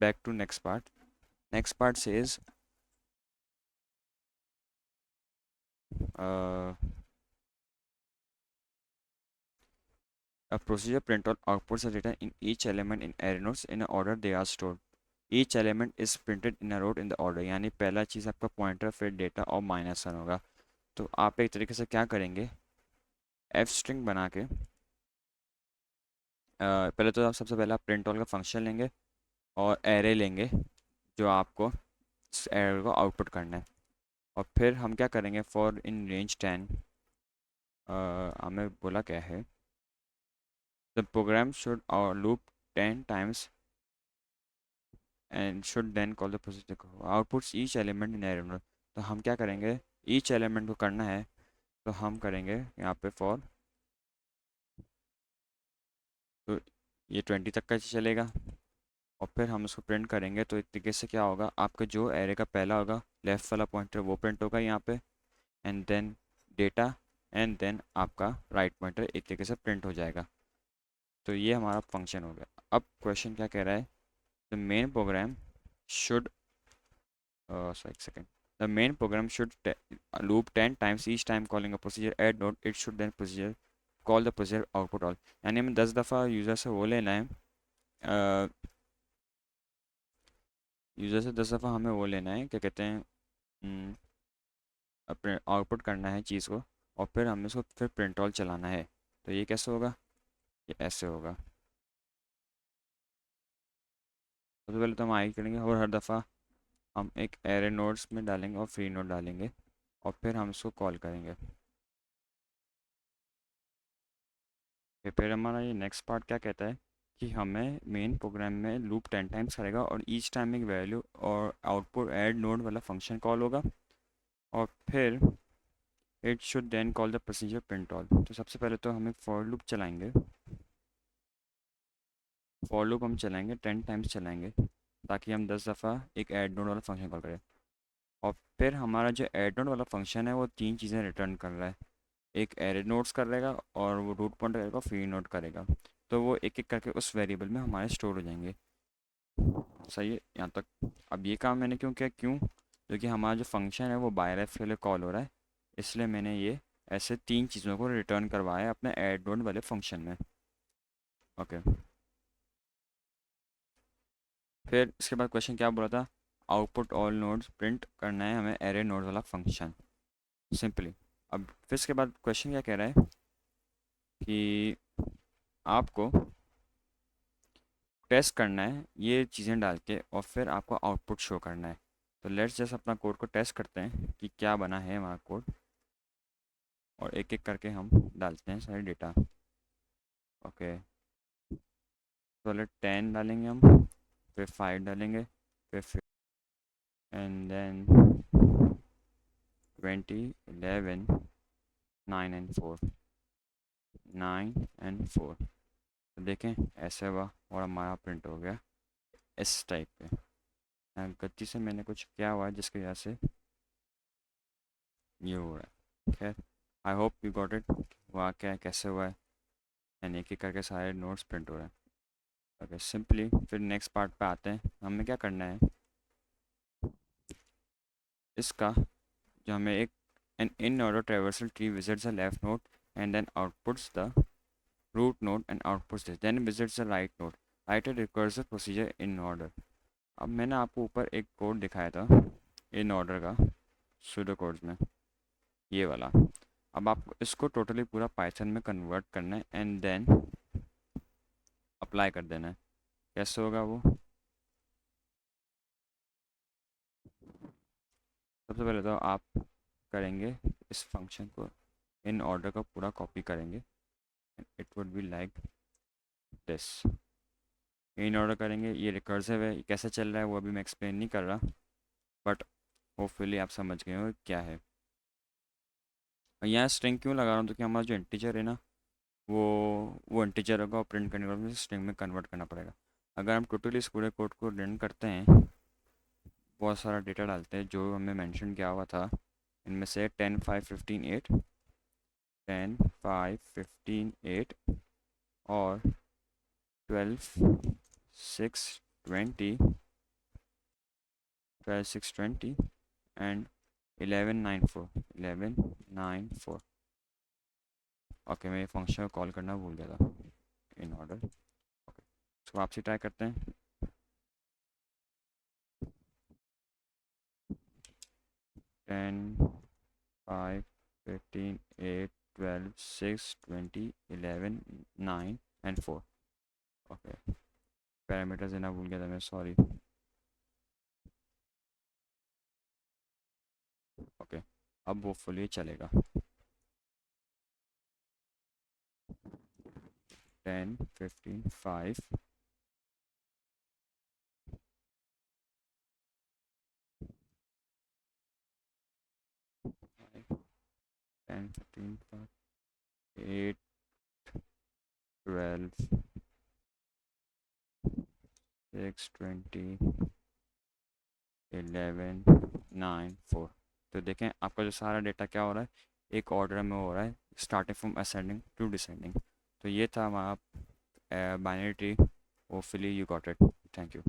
Back to next part. Next part says a procedure print out outputs the data in each element in array nodes in the order they are stored. Each element is printed in a row in the order, यानी पहला चीज़ आपका pointer, फिर data और -1 होगा। तो आप एक तरीके से क्या करेंगे, एफ स्ट्रिंग बना के पहले तो आप सबसे पहले आप प्रिंट ऑल का फंक्शन लेंगे और एरे लेंगे, जो आपको इस एरे को आउटपुट करना है। और फिर हम क्या करेंगे, फॉर इन रेंज 10, हमें बोला क्या है, the programme should loop 10 times and should then call the procedure outputs each element in array node। तो हम क्या करेंगे, ईच एलिमेंट को करना है, तो हम करेंगे यहाँ पे फॉर, तो ये 20 तक का चलेगा। और फिर हम उसको प्रिंट करेंगे, तो एक तरीके से क्या होगा, आपका जो एरे का पहला होगा लेफ्ट वाला पॉइंटर वो प्रिंट होगा यहाँ पे, and then data, and then आपका राइट पॉइंटर एक तरीके से प्रिंट हो जाएगा। तो ये हमारा फंक्शन हो गया। अब क्वेश्चन क्या कह रहा है, the main program should so एक second, the main program should loop 10 times, each time calling a procedure add node it should then procedure call the procedure output all। यानी हमें 10 दफ़ा यूज़र से वो लेना है, यूज़र से 10 दफ़ा हमें वो लेना है, क्या कहते हैं, अपने आउटपुट करना है चीज़ को, और फिर हमें उसको फिर प्रिंट ऑल चलाना है। तो ये कैसे होगा, ये ऐसे होगा। सबसे पहले तो हम आई करेंगे और हर दफ़ा हम एक एरे नोड्स में डालेंगे और फ्री नोड डालेंगे, और फिर हम इसको कॉल करेंगे। फिर हमारा ये नेक्स्ट पार्ट क्या कहता है कि हमें मेन प्रोग्राम में लूप 10 टाइम्स करेगा और ईच टाइम एक वैल्यू और आउटपुट ऐड नोड वाला फंक्शन कॉल होगा, और फिर it should then call the procedure print all. तो सबसे पहले तो हम एक फॉर लूप चलाएंगे, फॉर लूप हम चलाएंगे 10 टाइम्स चलाएंगे, ताकि हम 10 दफ़ा एक ऐड नोड वाला फंक्शन कॉल करें। और फिर हमारा जो ऐड नोड वाला फंक्शन है वो तीन चीज़ें रिटर्न कर रहा है, एक एरे नोट्स करेगा और वो रूट पॉइंट करेगा, फ्री नोट करेगा। तो वो एक एक करके उस वेरिएबल में हमारे स्टोर हो जाएंगे। सही है यहाँ तक? अब ये काम मैंने क्यों किया, क्योंकि हमारा जो फंक्शन है वो बाय रेफ के लिए कॉल हो रहा है, इसलिए मैंने ये ऐसे तीन चीज़ों को रिटर्न करवाया है अपने ऐड नोड वाले फंक्शन में। ओके, फिर इसके बाद क्वेश्चन क्या बोला था, आउटपुट ऑल नोड्स प्रिंट करना है हमें एरे नोड वाला फंक्शन सिंपली। अब फिर इसके बाद क्वेश्चन क्या कह रहा है कि आपको टेस्ट करना है ये चीज़ें डाल के और फिर आपको आउटपुट शो करना है। तो लेट्स जस्ट अपना कोड को टेस्ट करते हैं कि क्या बना है हमारा कोड, और एक एक करके हम डालते हैं सारे डेटा। ओके, तो पहले 10 डालेंगे हम, फिर 5 डालेंगे, फिर एंड देन 20, 11, 9 एंड 4, 9 एंड 4। तो देखें ऐसे हुआ और हमारा प्रिंट हो गया इस टाइप पे। गलती से मैंने कुछ किया हुआ है जिसकी वजह से ये हो रहा है। खैर, I hope you got it, हुआ क्या है, कैसे हुआ है, यानी एक एक करके सारे नोट्स प्रिंट हो रहे हैं। ओके, सिंपली फिर नेक्स्ट पार्ट पे आते हैं। हमें क्या करना है, इसका जो हमें एक an in order traversal tree visits the left node and then outputs the root node and outputs this, then visits the right node, write a recursive procedure in order। अब मैंने आपको ऊपर एक कोड दिखाया था इन ऑर्डर का pseudo codes में, ये वाला। अब आपको इसको टोटली पूरा पाइथन में कन्वर्ट करना है एंड देन अप्लाई कर देना है। कैसे होगा वो, सबसे पहले तो आप करेंगे इस फंक्शन को इन ऑर्डर का पूरा कॉपी करेंगे, it would be like this. In order करेंगे, ये रिकर्सिव है, ये कैसे चल रहा है वो अभी मैं एक्सप्लेन नहीं कर रहा, बट होपफुली आप समझ गए हो क्या है। और यहाँ स्ट्रिंग क्यों लगा रहा हूँ, तो कि हमारा जो इंटीजर है ना वो इंटीजर होगा और प्रिंट करने के बाद स्ट्रिंग में कन्वर्ट करना पड़ेगा। अगर हम टोटली इस पूरे कोड को रन करते हैं, बहुत सारा डेटा डालते हैं जो हमें मेंशन किया हुआ था, इनमें से 10, 5, 15, 8, 10, 5, 15, 8 और 12, 6, 20, 12, 6, 20 एंड 11, 9, 4, 11, 9, 4। ओके, मैं ये फंक्शन को कॉल करना भूल गया था इन ऑर्डर। ओके, इसको वापसी ट्राई करते हैं। 10, 5, 15, 8, 12, 6, 20, 11, 9 एंड 4। ओके, पैरामीटर्स देना भूल गया था मैं, सॉरी। ओके, अब वो फुली चलेगा। 10, 15, 5, 10, 15, 5, 8, 12, 6, 20, 11, 9, 4। तो देखें आपका जो सारा डेटा क्या हो रहा है, एक ऑर्डर में हो रहा है, starting from ascending to descending. तो ये था हमारा binary tree. Hopefully you got it, thank you.